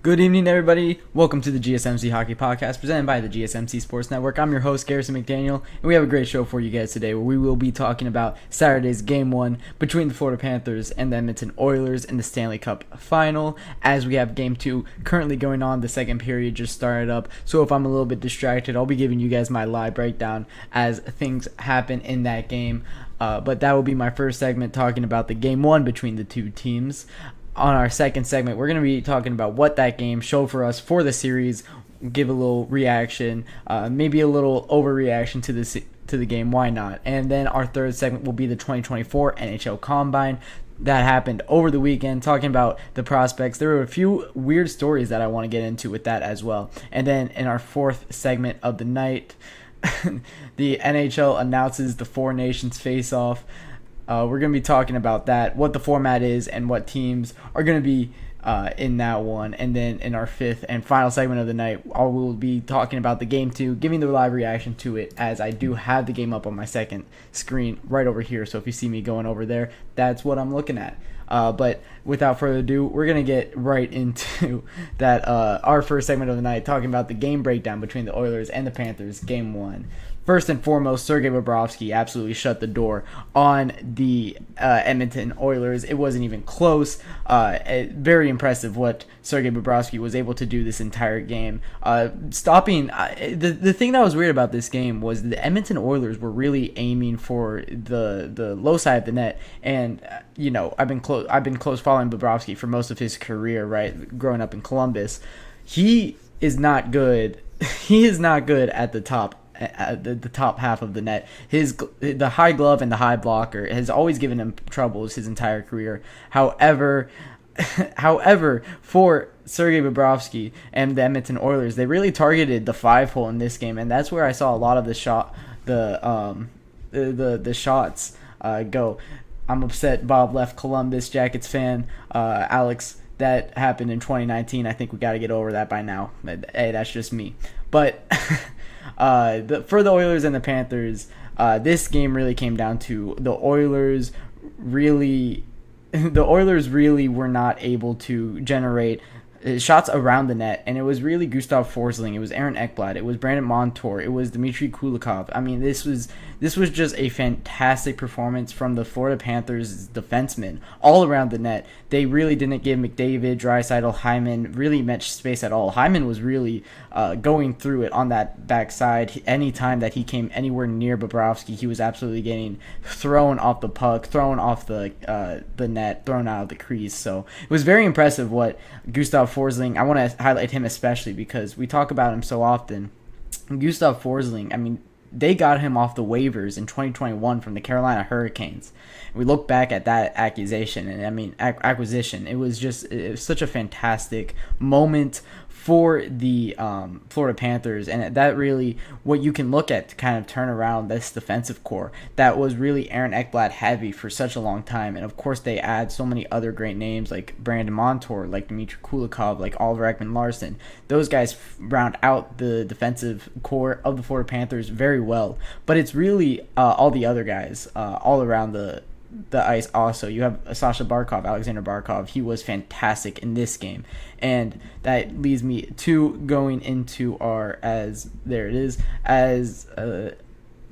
Good evening, everybody. Welcome to the GSMC Hockey Podcast presented by the GSMC Sports Network. I'm your host, Garrison McDaniel, and we have a great show for you guys today where we will be talking about Saturday's Game 1 between the Florida Panthers and the Edmonton Oilers in the Stanley Cup Final. As we have Game 2 currently going on, the second period just started up, so if I'm a little bit distracted, I'll be giving you guys my live breakdown as things happen in that game. But that will be my first segment talking about the Game 1 between the two teams. On our second segment, we're going to be talking about what that game showed for us for the series, give a little reaction, maybe a little overreaction to the game, why not? And then our third segment will be the 2024 NHL Combine that happened over the weekend, talking about the prospects. There were a few weird stories that I want to get into with that as well. And then in our fourth segment of the night, the NHL announces the Four Nations face-off. We're going to be talking about that, what the format is, and what teams are going to be in that one. And then in our fifth and final segment of the night, we'll be talking about the Game 2, giving the live reaction to it, as I do have the game up on my second screen right over here. So if you see me going over there, that's what I'm looking at. But without further ado, we're going to get right into that. Our first segment of the night, talking about the game breakdown between the Oilers and the Panthers, Game 1. First and foremost, Sergei Bobrovsky absolutely shut the door on the Edmonton Oilers. It wasn't even close. Very impressive what Sergei Bobrovsky was able to do this entire game. Stopping the thing that was weird about this game was the Edmonton Oilers were really aiming for the low side of the net, and I've been close following Bobrovsky for most of his career, right? Growing up in Columbus, he is not good. He is not good at the top. At the top half of the net. The high glove and the high blocker has always given him troubles his entire career. However, for Sergei Bobrovsky and the Edmonton Oilers, they really targeted the 5-hole in this game, and that's where I saw a lot of the shots go. I'm upset Bob left Columbus Jackets fan. Alex, that happened in 2019. I think we got to get over that by now. Hey, that's just me. But for the Oilers and the Panthers, this game really came down to the Oilers really were not able to generate shots around the net, and it was really Gustav Forsling, it was Aaron Ekblad, it was Brandon Montour, it was Dmitry Kulikov. I mean, this was just a fantastic performance from the Florida Panthers defensemen all around the net. They really didn't give McDavid, Draisaitl, Hyman really much space at all. Hyman was really going through it on that backside. Anytime that he came anywhere near Bobrovsky, he was absolutely getting thrown off the puck, thrown off the net, thrown out of the crease. So it was very impressive what Gustav Forsling, I want to highlight him especially because we talk about him so often. Gustav Forsling, I mean, they got him off the waivers in 2021 from the Carolina Hurricanes. We look back at that acquisition, it was such a fantastic moment for the Florida Panthers, and that really what you can look at to kind of turn around this defensive core that was really Aaron Ekblad heavy for such a long time. And of course they add so many other great names like Brandon Montour, like Dmitry Kulikov, like Oliver Ekman-Larsson. Those guys round out the defensive core of the Florida Panthers very well, but it's really all the other guys all around the ice. Also, you have Alexander Barkov. He was fantastic in this game, and that leads me to going into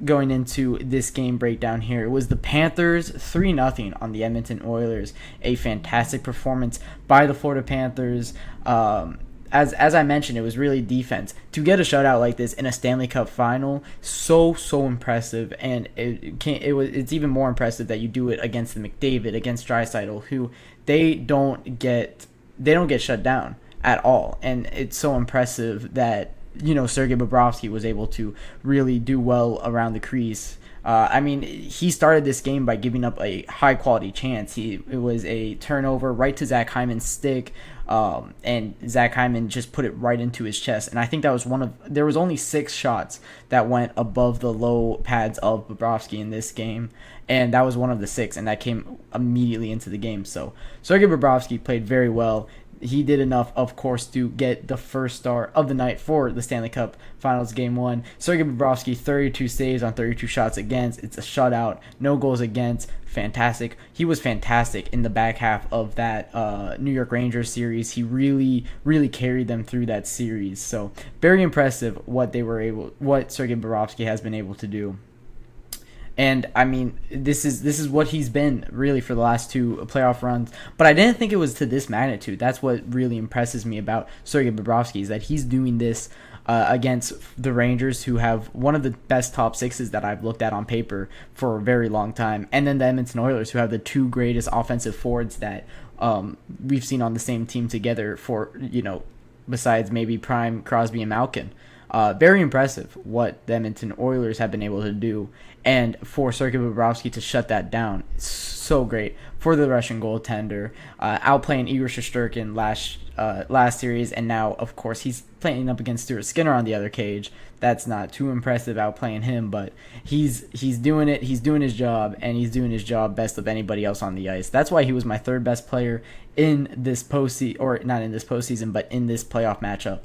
going into this game breakdown here. It was the Panthers 3-0 on the Edmonton Oilers. A fantastic performance by the Florida Panthers. As I mentioned, it was really defense. To get a shutout like this in a Stanley Cup final, so impressive, and it's even more impressive that you do it against the McDavid, against Draisaitl, who they don't get shut down at all. And it's so impressive that Sergei Bobrovsky was able to really do well around the crease. He started this game by giving up a high-quality chance. It was a turnover right to Zach Hyman's stick, and Zach Hyman just put it right into his chest. And I think that was there was only 6 shots that went above the low pads of Bobrovsky in this game, and that was one of the 6, and that came immediately into the game. So Sergei Bobrovsky played very well. he did enough, of course, to get the first star of the night for the Stanley Cup Finals Game 1. Sergei Bobrovsky, 32 saves on 32 shots against. It's a shutout. No goals against. Fantastic. He was fantastic in the back half of that New York Rangers series. He really, really carried them through that series. So very impressive what Sergei Bobrovsky has been able to do. And I mean, this is what he's been really for the last 2 playoff runs. But I didn't think it was to this magnitude. That's what really impresses me about Sergei Bobrovsky, is that he's doing this against the Rangers, who have one of the best top 6s that I've looked at on paper for a very long time, and then the Edmonton Oilers, who have the 2 greatest offensive forwards that we've seen on the same team together for, besides maybe Prime, Crosby, and Malkin. Very impressive what the Edmonton Oilers have been able to do, and for Sergei Bobrovsky to shut that down, so great for the Russian goaltender, outplaying Igor Shesterkin last series, and now of course he's playing up against Stuart Skinner on the other cage. That's not too impressive outplaying him, but he's doing it. He's doing his job, and he's doing his job best of anybody else on the ice. That's why he was my 3rd best player in this postseason, or not in this postseason, but in this playoff matchup.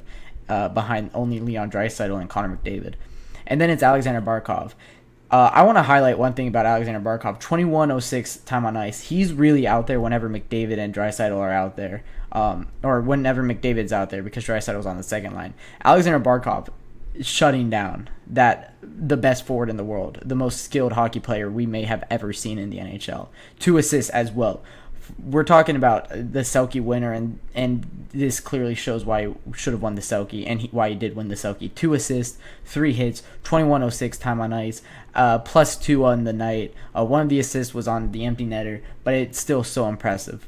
Behind only Leon Draisaitl and Connor McDavid. And then it's Alexander Barkov. I want to highlight one thing about Alexander Barkov. 21:06 time on ice. He's really out there whenever McDavid and Draisaitl are out there. Or whenever McDavid's out there, because Draisaitl's on the second line. Alexander Barkov is shutting down the best forward in the world, the most skilled hockey player we may have ever seen in the NHL. 2 assists as well. We're talking about the Selke winner, and this clearly shows why he should have won the Selke, and why he did win the Selke. 2 assists, 3 hits, 21:06 time on ice, +2 on the night. One of the assists was on the empty netter, but it's still so impressive.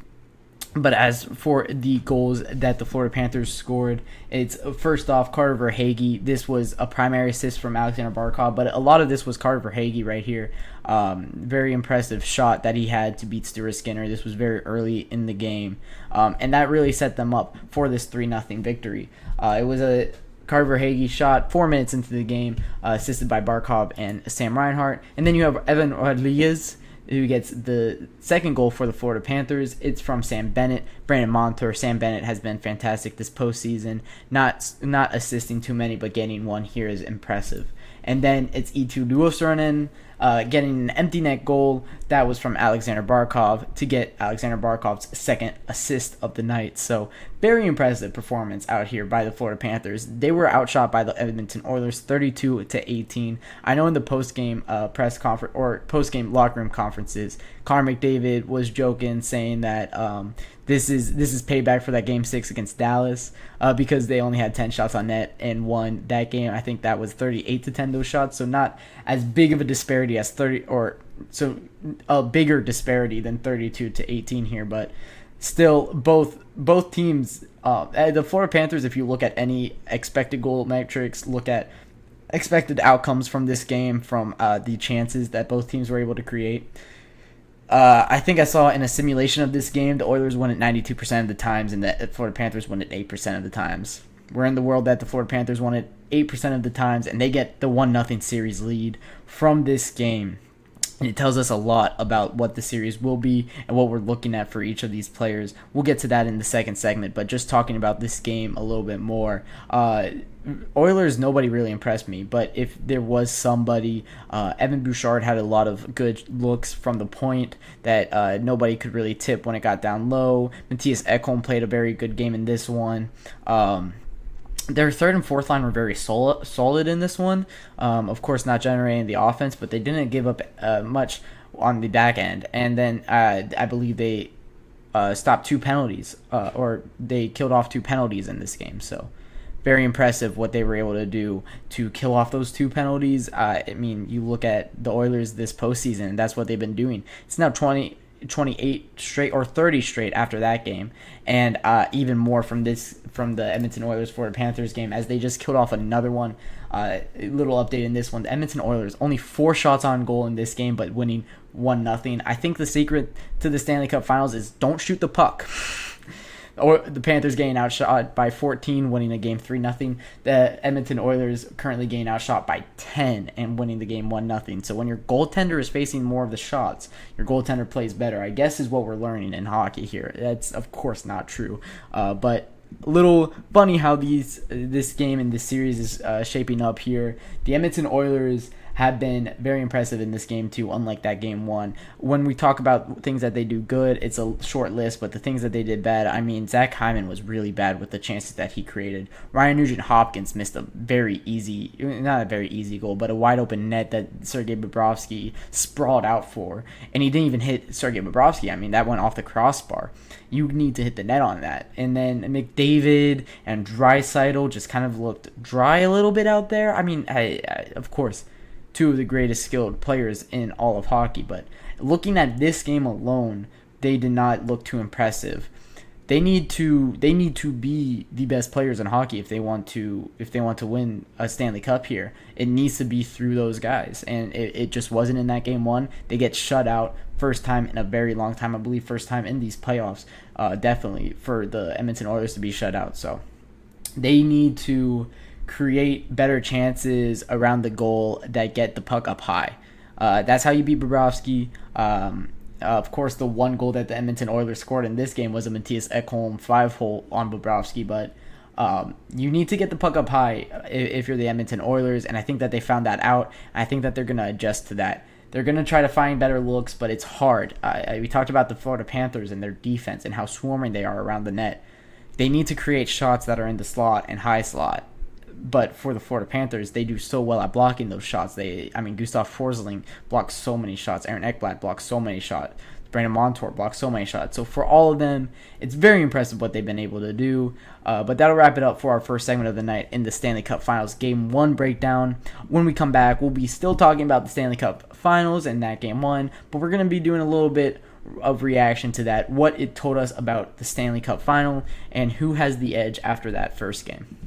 But as for the goals that the Florida Panthers scored, it's first off Carter Verhaeghe. This was a primary assist from Alexander Barkov, but a lot of this was Carter Verhaeghe right here. Very impressive shot that he had to beat Stuart Skinner. This was very early in the game, and that really set them up for this 3-0 victory. It was a Carter Verhaeghe shot 4 minutes into the game, assisted by Barkov and Sam Reinhart. And then you have Evan Rodriguez, who gets the second goal for the Florida Panthers. It's from Sam Bennett, Brandon Montour. Sam Bennett has been fantastic this postseason. Not assisting too many, but getting one here is impressive. And then it's Eetu Luostarinen getting an empty net goal. That was from Alexander Barkov to get Alexander Barkov's 2nd assist of the night. So very impressive performance out here by the Florida Panthers. They were outshot by the Edmonton Oilers 32-18. I know in the post-game press conference or post-game locker room conferences, Connor McDavid was joking, saying that this is payback for that Game 6 against Dallas because they only had 10 shots on net and won that game. I think that was 38-10 those shots, so not as big of a disparity as 30, or so a bigger disparity than 32-18 here, but still both teams, the Florida Panthers, if you look at any expected goal metrics, look at expected outcomes from this game, from the chances that both teams were able to create. I think I saw in a simulation of this game, the Oilers won it 92% of the times, and the Florida Panthers won it 8% of the times. We're in the world that the Florida Panthers won it 8% of the times, and they get the 1-0 series lead from this game. And it tells us a lot about what the series will be and what we're looking at for each of these players. We'll get to that in the second segment, but just talking about this game a little bit more. Oilers, nobody really impressed me, but if there was somebody, Evan Bouchard had a lot of good looks from the point that nobody could really tip when it got down low. Matthias Ekholm played a very good game in this one. Their third and fourth line were very solid in this one. Of course, not generating the offense, but they didn't give up much on the back end. And then I believe they stopped 2 penalties, or they killed off 2 penalties in this game. So very impressive what they were able to do to kill off those 2 penalties. I mean, you look at the Oilers this postseason, and that's what they've been doing. It's now 28 straight or 30 straight after that game, and even more from the Edmonton Oilers Florida Panthers game, as they just killed off another one. A little update in this one: the Edmonton Oilers only 4 shots on goal in this game, but winning 1-0. I think the secret to the Stanley Cup Finals is don't shoot the puck. or the Panthers getting outshot by 14, winning the game 3-0. The Edmonton Oilers currently getting outshot by 10 and winning the game 1-0. So when your goaltender is facing more of the shots, your goaltender plays better, I guess, is what we're learning in hockey here. That's, of course, not true. But a little funny how this game and this series is shaping up here. The Edmonton Oilers have been very impressive in this game too, unlike that game one. When we talk about things that they do good, it's a short list, but the things that they did bad, I mean, Zach Hyman was really bad with the chances that he created. Ryan Nugent-Hopkins missed a very easy, not a very easy goal, but a wide open net that Sergei Bobrovsky sprawled out for, and he didn't even hit Sergei Bobrovsky. I mean, that went off the crossbar. You need to hit the net on that. And then McDavid and Draisaitl just kind of looked dry a little bit out there. I mean, of course, two of the greatest skilled players in all of hockey, but looking at this game alone, they did not look too impressive. They need to be the best players in hockey if they want to win a Stanley Cup here. It needs to be through those guys, and it just wasn't in that game one. They get shut out first time in a very long time, I believe first time in these playoffs, definitely for the Edmonton Oilers to be shut out. So they need to create better chances around the goal that get the puck up high. That's how you beat Bobrovsky. Of course, the one goal that the Edmonton Oilers scored in this game was a Matthias Ekholm 5-hole on Bobrovsky, but you need to get the puck up high if you're the Edmonton Oilers, and I think that they found that out. I think that they're going to adjust to that. They're going to try to find better looks, but it's hard. We talked about the Florida Panthers and their defense and how swarming they are around the net. They need to create shots that are in the slot and high slot. But for the Florida Panthers, they do so well at blocking those shots. Gustav Forsling blocks so many shots. Aaron Ekblad blocks so many shots. Brandon Montour blocks so many shots. So for all of them, it's very impressive what they've been able to do. But that'll wrap it up for our first segment of the night in the Stanley Cup Finals Game 1 breakdown. When we come back, we'll be still talking about the Stanley Cup Finals and that Game 1. But we're going to be doing a little bit of reaction to that, what it told us about the Stanley Cup Final, and who has the edge after that first game.